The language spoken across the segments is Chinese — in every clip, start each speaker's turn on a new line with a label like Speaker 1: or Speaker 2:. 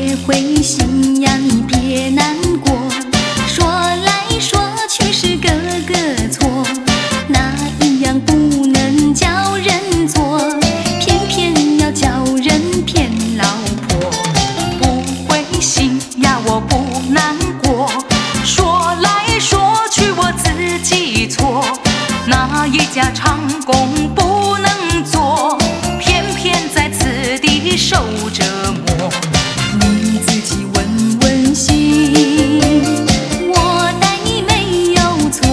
Speaker 1: 别灰心呀，你别难过，说来说去是个个错，哪一样不能叫人做，偏偏要叫人骗老婆。
Speaker 2: 不灰心呀，我不难过，说来说去我自己错，哪一家长工不能做，偏偏在此地受折磨。
Speaker 1: 你自己问问心，我待你没有错，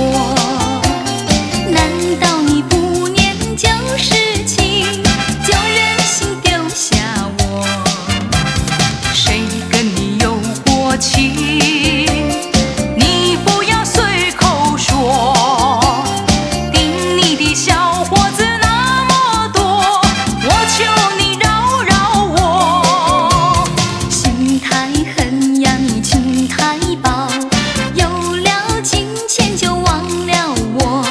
Speaker 1: 难道你不念旧事情，就忍心丢下我？
Speaker 2: 谁跟你有过情，你不要随口说，盯你的小伙子那么多，我求你饶饶我。
Speaker 1: 心太狠呀，你情太薄，有了金钱就忘了我。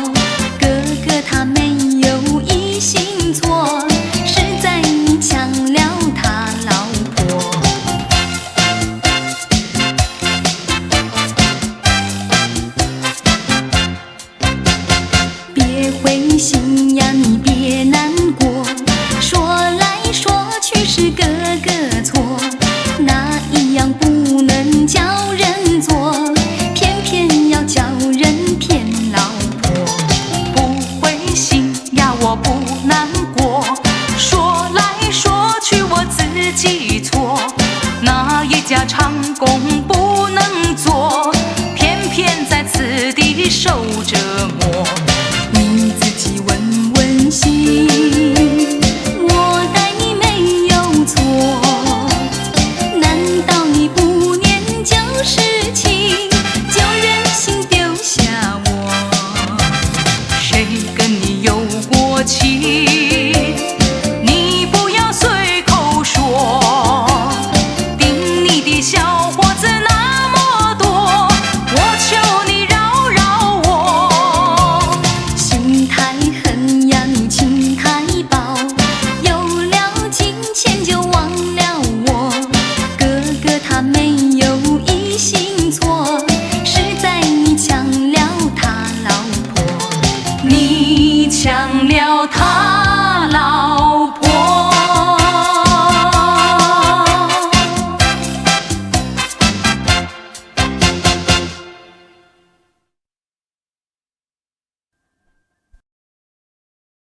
Speaker 1: 哥哥他没有一心错，是在你抢了他老婆。别灰心呀，你别难过，说来说去是个个错，哪一样不能叫人做，偏偏要叫人骗老婆。
Speaker 2: 不灰心呀，我不难过，说来说去我自己错，哪一家长工不能做，偏偏在此地受折磨。
Speaker 1: 你自己问问心，我待你没有错，难道你不念旧事情，就忍心丢下我？
Speaker 2: 谁跟你有过情，你不要随口说，盯你的小伙子那么多，我求你饶饶我。
Speaker 1: 心太狠呀，你情太薄，有了金钱就忘了我。哥哥他没